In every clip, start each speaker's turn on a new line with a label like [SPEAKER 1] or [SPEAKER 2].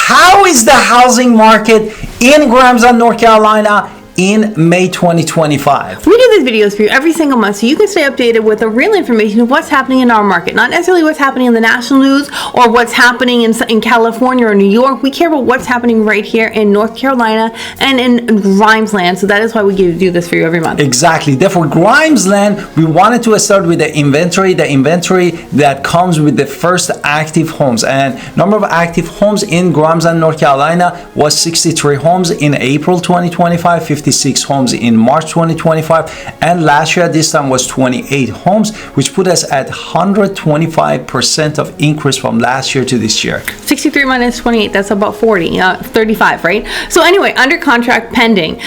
[SPEAKER 1] how is the housing market in Grimesland, North Carolina in May 2025.
[SPEAKER 2] We do these videos for you every single month so you can stay updated with the real information of what's happening in our market, not necessarily what's happening in the national news or what's happening in California or New York. We care about what's happening right here in North Carolina and in Grimesland, so that is why we do this for you every month.
[SPEAKER 1] Exactly. Therefore, Grimesland, we wanted to start with the inventory that comes with the first active homes. And number of active homes in Grimesland, North Carolina was 63 homes in April 2025, 56 homes in March 2025, and last year at this time was 28 homes, which put us at 125% of increase from last year to this year.
[SPEAKER 2] 63 minus 28, that's about 35, right? So anyway, under contract pending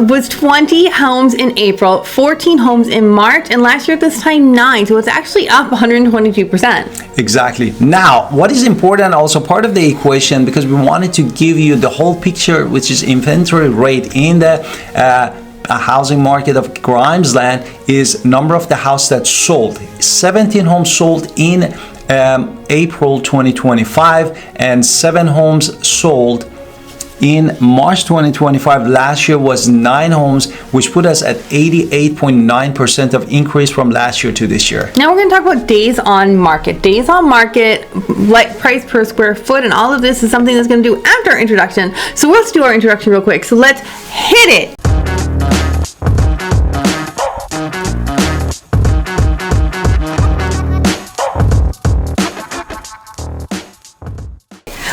[SPEAKER 2] was 20 homes in April, 14 homes in March, and last year at this time 9, so it's actually up 122%.
[SPEAKER 1] Exactly. Now, what is important also part of the equation, because we wanted to give you the whole picture, which is inventory rate in the housing market of Grimesland, is number of the house that sold. 17 homes sold in April 2025 and 7 homes sold in March 2025. Last year was 9 homes, which put us at 88.9% of increase from last year to this year.
[SPEAKER 2] Now we're going to talk about days on market. Days on market, like price per square foot, and all of this is something that's going to do after our introduction. So let's do our introduction real quick. So let's hit it.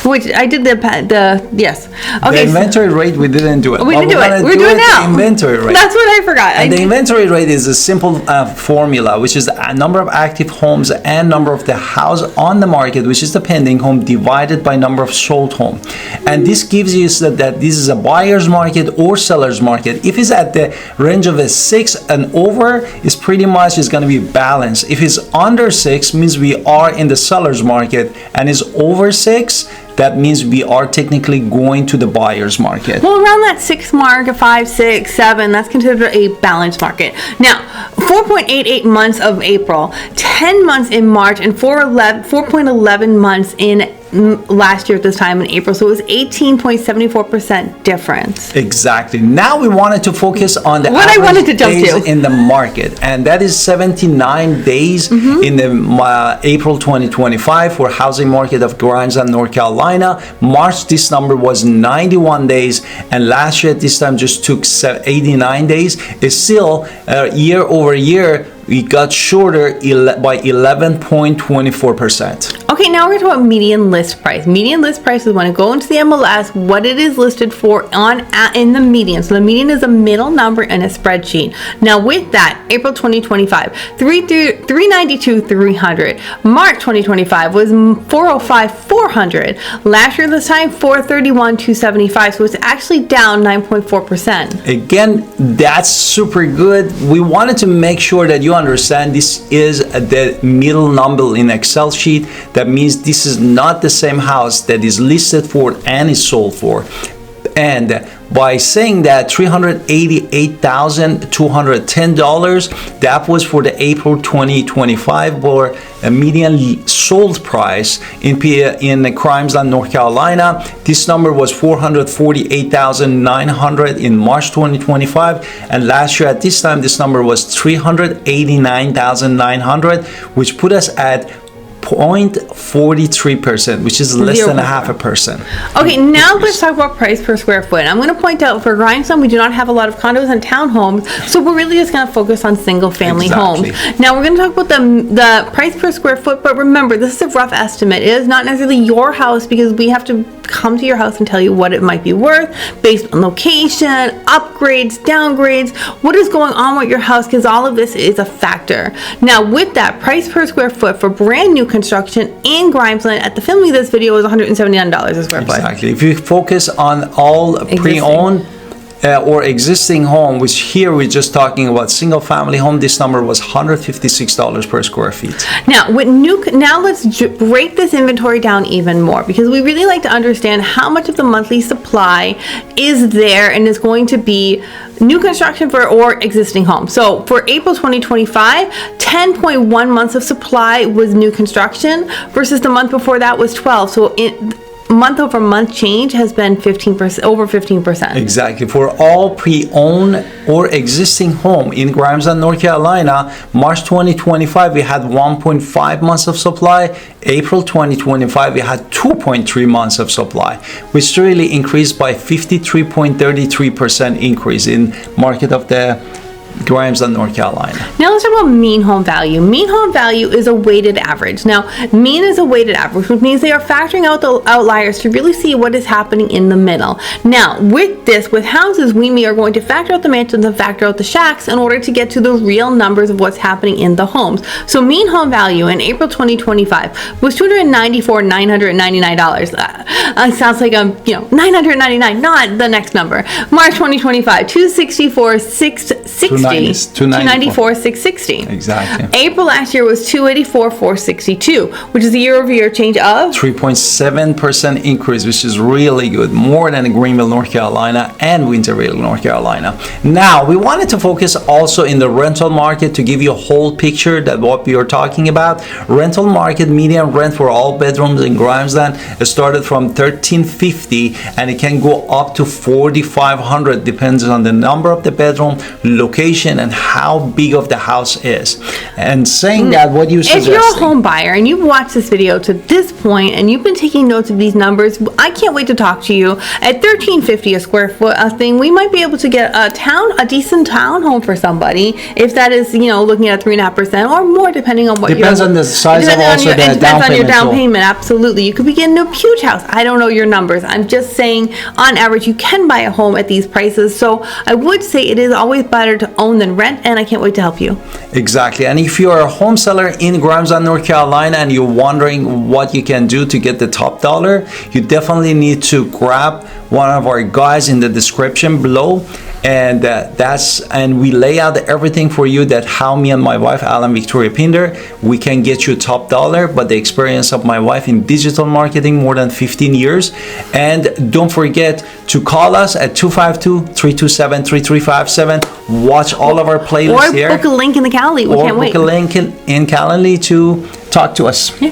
[SPEAKER 2] Which I did yes. Okay.
[SPEAKER 1] The inventory rate, we didn't do it.
[SPEAKER 2] We didn't do it. We're doing it now.
[SPEAKER 1] The inventory rate.
[SPEAKER 2] That's what I forgot.
[SPEAKER 1] And the inventory rate is a simple formula, which is the number of active homes and number of the house on the market, which is the pending home, divided by number of sold home. And this gives you that this is a buyer's market or seller's market. If it's at the range of a 6 and over, it's pretty much is going to be balanced. If it's under 6, means we are in the seller's market, and is over 6, that means we are technically going to the buyer's market.
[SPEAKER 2] Well, around that 6 mark, a 5, 6, 7, that's considered a balanced market. Now, 4.88 months of April, 10 months in March, and 4.11 months in last year at this time in April. So it was 18.74% difference.
[SPEAKER 1] Exactly. Now we wanted to focus on the days in the market, and that is 79 days in the April 2025 for housing market of Grimesland, North Carolina. March, this number was 91 days, and last year at this time just took 89 days. It's still year over year, we got shorter by 11.24%.
[SPEAKER 2] Okay, now we're going to talk about median list price. Median list price is when I go into the MLS, what it is listed for in the median. So the median is a middle number in a spreadsheet. Now with that, April 2025, 392,300. March 2025 was 405,400. Last year this time, 431,275. So it's actually down 9.4%.
[SPEAKER 1] Again, that's super good. We wanted to make sure that you understand this is the middle number in Excel sheet. That means this is not the same house that is listed for and is sold for. And by saying that $388,210, that was for the April 2025 or a median sold price in Grimesland, North Carolina. This number was $448,900 in March 2025, and last year at this time this number was $389,900, which put us at 0.43%, which is less than 0.5%.
[SPEAKER 2] Okay, now let's talk about price per square foot. I'm going to point out for Grimesland, we do not have a lot of condos and townhomes, so we're really just going to focus on single family homes. Now we're going to talk about the price per square foot, but remember, this is a rough estimate. It is not necessarily your house, because we have to come to your house and tell you what it might be worth based on location, upgrades, downgrades, what is going on with your house, because all of this is a factor. Now with that, price per square foot for brand new construction in Grimesland at the filming of this video is $179 a square foot.
[SPEAKER 1] Exactly. If you focus on all pre-owned or existing home, which here we're just talking about single family home, this number was $156 per square feet.
[SPEAKER 2] Now let's break this inventory down even more, because we really like to understand how much of the monthly supply is there and is going to be new construction or existing homes. So for April 2025, 10.1 months of supply was new construction versus the month before that was 12. So month-over-month change has been 15%, over 15%.
[SPEAKER 1] Exactly. For all pre-owned or existing home in Grimesland, North Carolina, March 2025, we had 1.5 months of supply. April 2025, we had 2.3 months of supply, which really increased by 53.33% increase in market of the Grimesland, North Carolina.
[SPEAKER 2] Now let's talk about mean home value. Mean home value is a weighted average. Now, mean is a weighted average, which means they are factoring out the outliers to really see what is happening in the middle. Now, with houses, we are going to factor out the mansions and factor out the shacks in order to get to the real numbers of what's happening in the homes. So mean home value in April 2025 was $294,999. Sounds like $999, not the next number. March 2025, $264,660. $294,660.
[SPEAKER 1] Exactly.
[SPEAKER 2] April last year was $284,462, which is a year-over-year change of
[SPEAKER 1] 3.7% increase, which is really good, more than Greenville, North Carolina, and Winterville, North Carolina. Now, we wanted to focus also in the rental market to give you a whole picture that what we are talking about. Rental market median rent for all bedrooms in Grimesland started from $1,350, and it can go up to $4,500, depends on the number of the bedroom, location, and how big of the house is. And saying that, what you suggest?
[SPEAKER 2] If you're a home buyer and you've watched this video to this point and you've been taking notes of these numbers, I can't wait to talk to you. At $1,350 a square foot thing, we might be able to get a decent town home for somebody, if that is, looking at 3.5% or more, depending on what
[SPEAKER 1] depends on the size of also the down payment.
[SPEAKER 2] Depends on your down payment, absolutely. You could be getting a huge house. I don't know your numbers. I'm just saying, on average, you can buy a home at these prices. So I would say it is always better to own than rent, and I can't wait to help you.
[SPEAKER 1] Exactly. And if you're a home seller in Grimesland, North Carolina, and you're wondering what you can do to get the top dollar, you definitely need to grab one of our guys in the description below, and we lay out everything for you, that how me and my wife, Alan Victoria Pinder, we can get you top dollar. But the experience of my wife in digital marketing, more than 15 years. And don't forget to call us at 252-327-3357. Watch all of our playlists here.
[SPEAKER 2] Or book a link in the Calendly. We can't wait.
[SPEAKER 1] Or book a link in Calendly to talk to us.
[SPEAKER 2] Yeah.